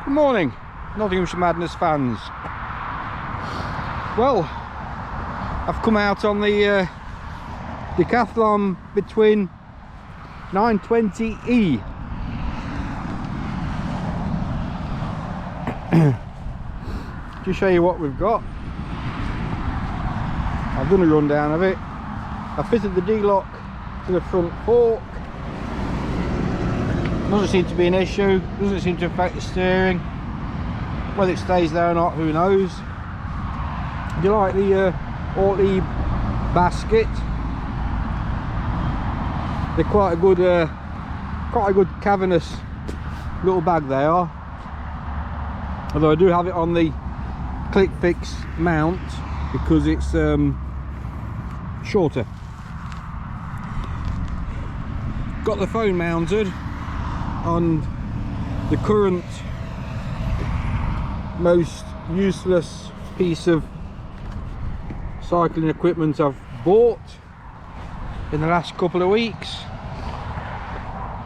Good morning, Nottinghamshire Madness fans. Well, I've come out on the Decathlon between 920e. To show you what we've got. I've done a rundown of it. I fitted the D-lock to the front fork. Doesn't seem to be an issue, doesn't seem to affect the steering. Whether it stays there or not, who knows. Do you like the Ortlibe basket? They're quite a good cavernous little bag they are. Although I do have it on the click fix mount because it's shorter. Got the phone mounted on the current most useless piece of cycling equipment I've bought in the last couple of weeks.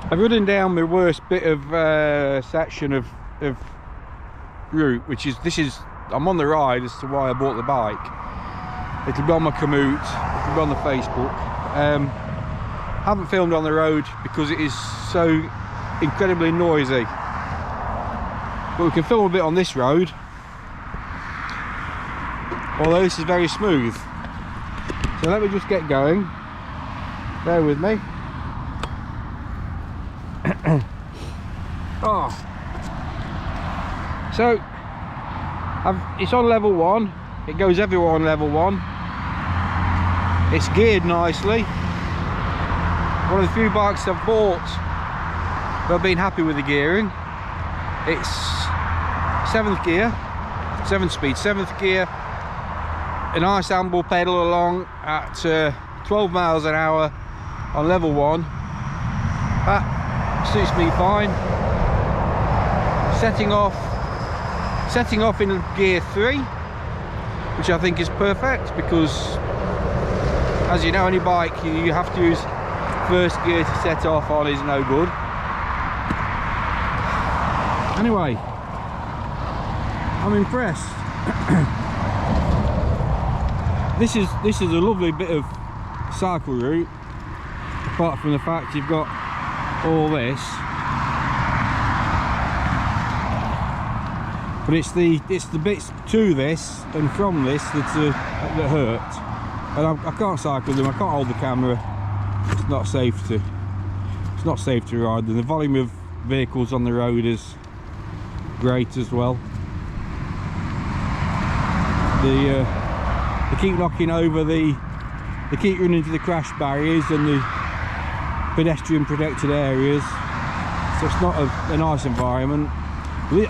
I've ridden down my worst bit of section of route, which is I'm on the ride as to why I bought the bike. It'll be on my commute, it'll be on the Facebook. Haven't filmed on the road because it is so incredibly noisy, but we can film a bit on this road, although this is very smooth. So let me just get going, bear with me. So it's on level 1, it goes everywhere on level 1, it's geared nicely. One of the few bikes I've bought but I've been happy with the gearing. It's 7th gear, 7-speed 7th gear, a nice amble pedal along at 12 miles an hour on level 1. That suits me fine. Setting off in gear 3, which I think is perfect because, as you know, any bike you have to use first gear to set off on is no good. Anyway, I'm impressed. This is a lovely bit of cycle route, apart from the fact you've got all this. But it's the bits to this and from this that hurt. And I can't cycle them. I can't hold the camera. It's not safe to ride them. The volume of vehicles on the road is great as well. They keep knocking over they keep running into the crash barriers and the pedestrian protected areas, so it's not a nice environment. This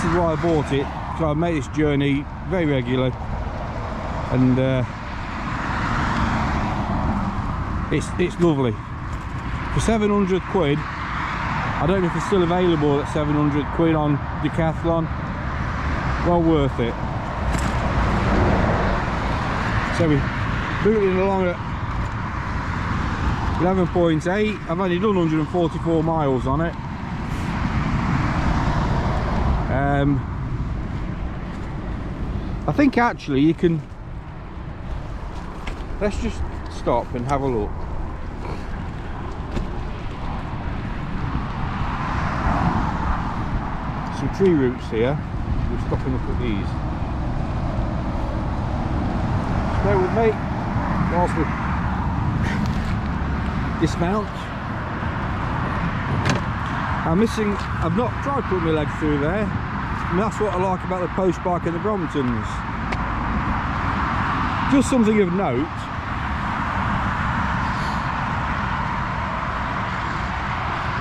is why I bought it, so I make this journey very regular, and it's lovely. For 700 quid, I don't know if it's still available at 700 quid on Decathlon, well worth it. So we're booting along at 11.8, I've only done 144 miles on it. I think actually you can, let's just stop and have a look. Some tree roots here, we're stopping up at these. Stay with me whilst we dismount. I've not tried putting my legs through there, and that's what I like about the post bike and the Bromptons. Just something of note,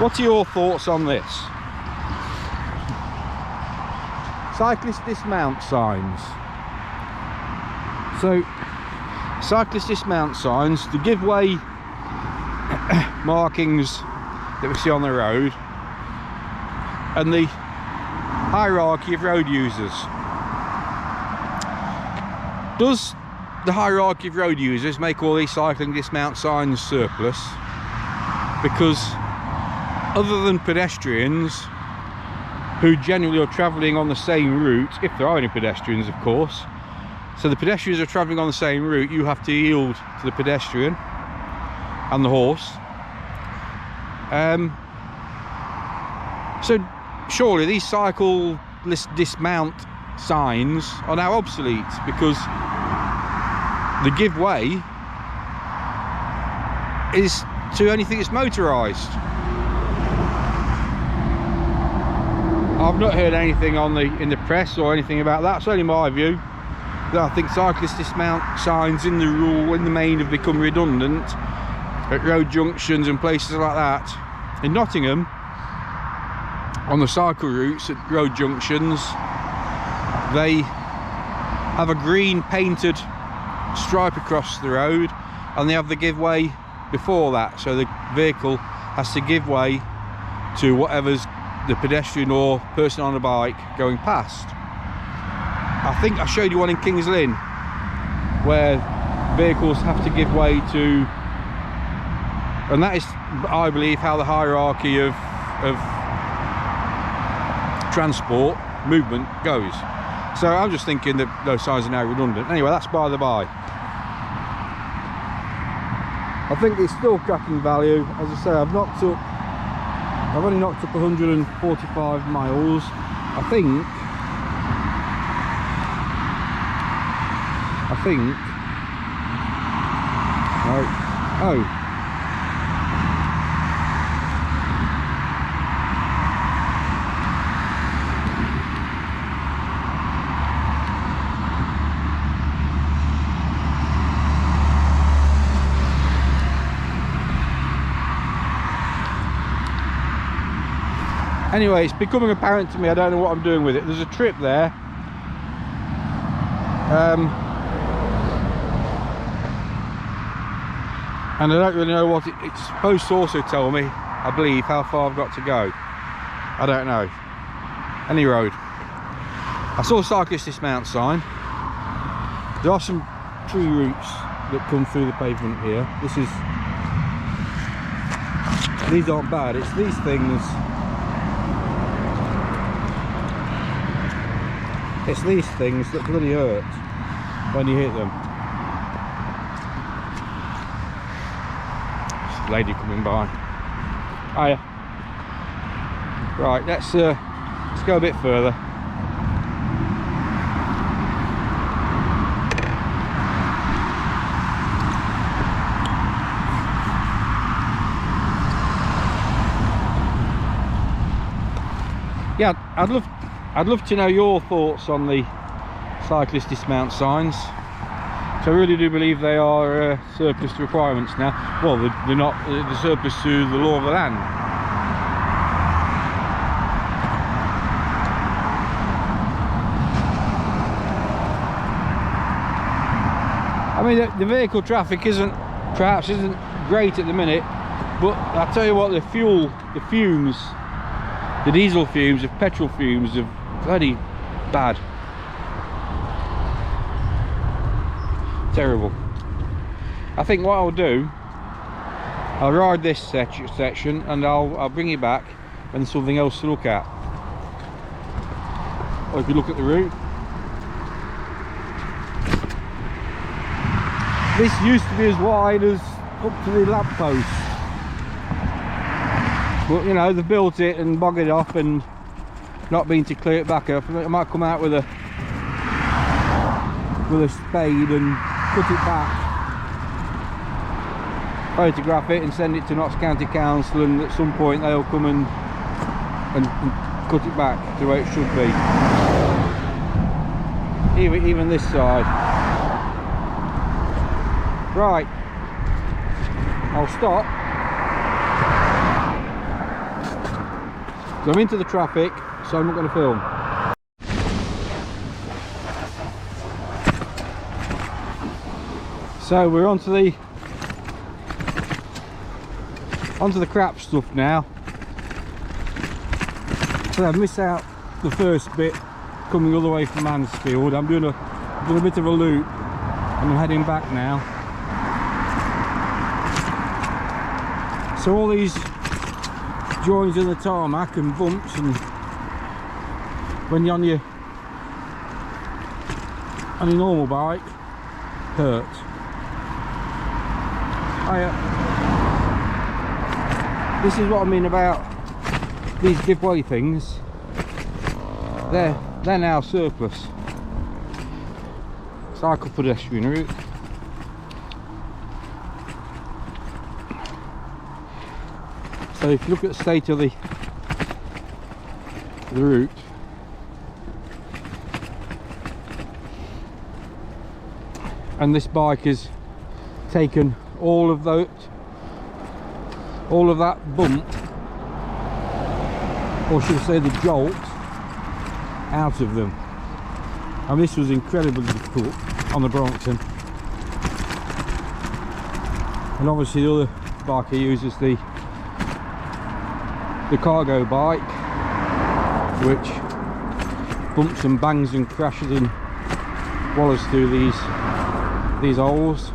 what are your thoughts on this? Cyclist dismount signs. So cyclist dismount signs to give way markings that we see on the road and the hierarchy of road users. Does the hierarchy of road users make all these cycling dismount signs surplus? Because other than pedestrians, who generally are travelling on the same route, if there are any pedestrians, of course. So the pedestrians are travelling on the same route, you have to yield to the pedestrian and the horse. So surely these cyclist dismount signs are now obsolete, because the give way is to anything that's motorised. I've not heard anything in the press or anything about that. It's only my view that I think cyclist dismount signs in the main have become redundant at road junctions and places like that. In Nottingham, on the cycle routes at road junctions, they have a green painted stripe across the road, and they have the give way before that, so the vehicle has to give way to whatever's the pedestrian or person on a bike going past. I think I showed you one in Kings Lynn where vehicles have to give way to, and that is, I believe, how the hierarchy of transport movement goes. So I'm just thinking that those signs are now redundant. Anyway, that's by the by. I think it's still cracking value. As I say, I've only knocked up 145 miles. I think no. Oh, anyway, it's becoming apparent to me, I don't know what I'm doing with it. There's a trip there. And I don't really know what it's supposed to also tell me, I believe, how far I've got to go. I don't know. Any road. I saw a cyclist dismount sign. There are some tree roots that come through the pavement here. These aren't bad, it's these things. It's these things that bloody hurt when you hit them. There's a lady coming by. Hiya. Right, let's go a bit further. Yeah, I'd love to know your thoughts on the cyclist dismount signs. So I really do believe they are surplus to requirements now. Well, they're not, they're surplus to the law of the land. I mean, the vehicle traffic perhaps isn't great at the minute, but I'll tell you what, the fumes, the diesel fumes, the petrol fumes are bloody bad. Terrible. I think what I'll do, I'll ride this section and I'll bring you back when there's something else to look at. Or if you look at the route, this used to be as wide as up to the lamppost, but you know, they've built it and bogged it off and not been to clear it back up. I might come out with a spade and cut it back, photograph it and send it to Notts County Council, and at some point they'll come and cut it back to where it should be. Even this side. Right, I'll stop. So I'm into the traffic, so I'm not going to film. So we're onto the crap stuff now. So I've missed out the first bit coming all the way from Mansfield. I'm doing a bit of a loop and I'm heading back now. So all these joins in the tarmac and bumps and when you're on your normal bike, hurt. This is what I mean about these giveaway things. They're now surplus. Cycle pedestrian route. So if you look at the state of the route, and this bike has taken all of that bump, or should I say the jolt, out of them. And this was incredibly difficult on the Brompton. And obviously the other bike I use is the cargo bike, which bumps and bangs and crashes and wallows through these holes.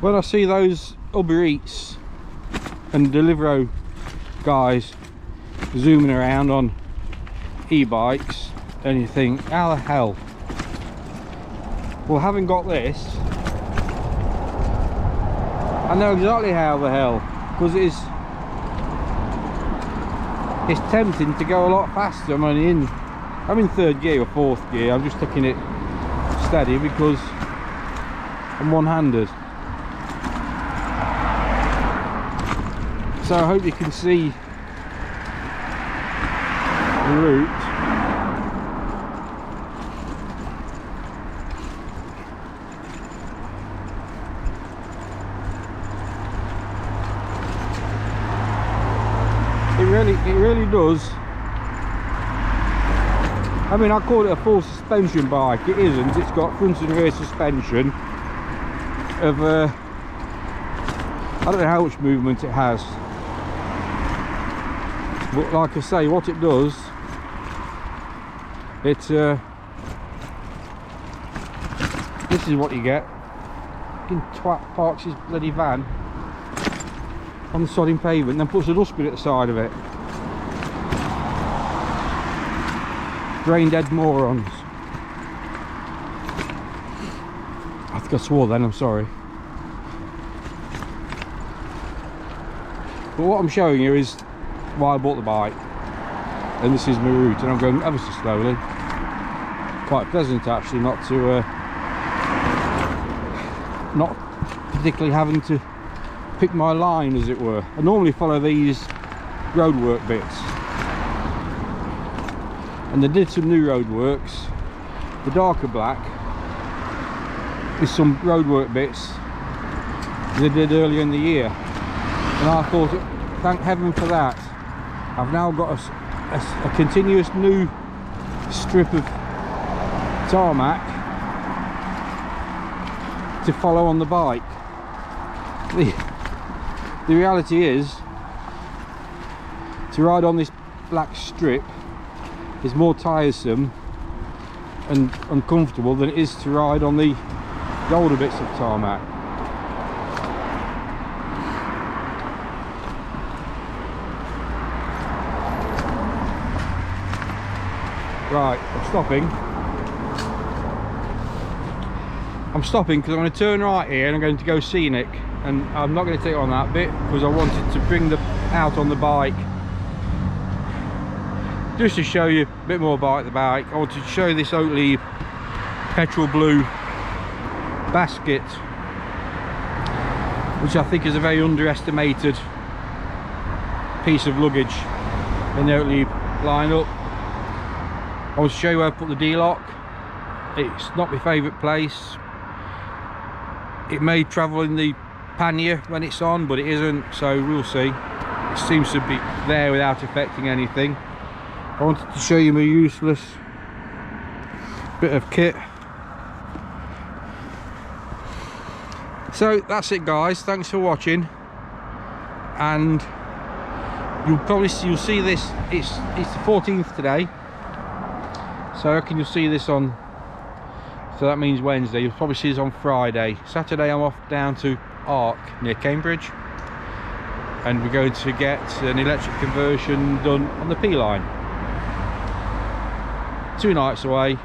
When I see those Uber Eats and Deliveroo guys zooming around on e-bikes, and you think, how the hell? Well, having got this, I know exactly how the hell, because it's tempting to go a lot faster. I'm in third gear or fourth gear. I'm just taking it steady because I'm one-handed. So I hope you can see the route. It really does. I mean, I call it a full suspension bike. It isn't. It's got front and rear suspension of I don't know how much movement it has. But like I say, what it does, this is what you get. Fucking twat parks his bloody van on the sodding pavement and then puts a dustbin at the side of it. Brain dead morons. I think I swore then, I'm sorry. But what I'm showing you is why I bought the bike, and this is my route, and I'm going ever so slowly. Quite pleasant actually, not particularly having to pick my line, as it were. I normally follow these roadwork bits, and they did some new roadworks, the darker black with some roadwork bits they did earlier in the year, and I thought, thank heaven for that. I've now got a continuous new strip of tarmac to follow on the bike. The reality is, to ride on this black strip is more tiresome and uncomfortable than it is to ride on the older bits of tarmac. Right, I'm stopping because I'm going to turn right here and I'm going to go scenic, and I'm not going to take on that bit because I wanted to bring the out on the bike just to show you a bit more about the bike. I wanted to show you this Ortlibe petrol blue basket, which I think is a very underestimated piece of luggage in the Ortlibe lineup. I want to show you where I put the D-lock. It's not my favourite place. It may travel in the pannier when it's on, but it isn't, so we'll see. It seems to be there without affecting anything. I wanted to show you my useless bit of kit. So that's it guys, thanks for watching, and you'll see this, it's the 14th today, so I reckon you'll see this on, so that means Wednesday, you'll probably see this on Friday. Saturday I'm off down to Arc near Cambridge, and we're going to get an electric conversion done on the P line. 2 nights away,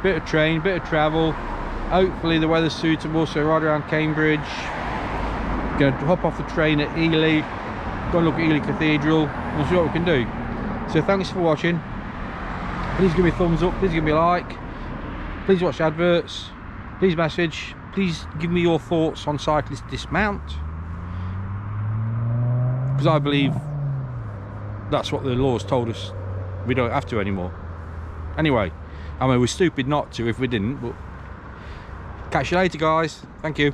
bit of train, bit of travel. Hopefully the weather's suitable, so right around Cambridge. Going to hop off the train at Ely, go and look at Ely Cathedral, and we'll see what we can do. So thanks for watching. Please give me a thumbs up, please give me a like, please watch adverts, please message, please give me your thoughts on Cyclist dismount, because I believe that's what the law's told us we don't have to anymore. Anyway, I mean, we're stupid not to if we didn't, but catch you later guys, thank you.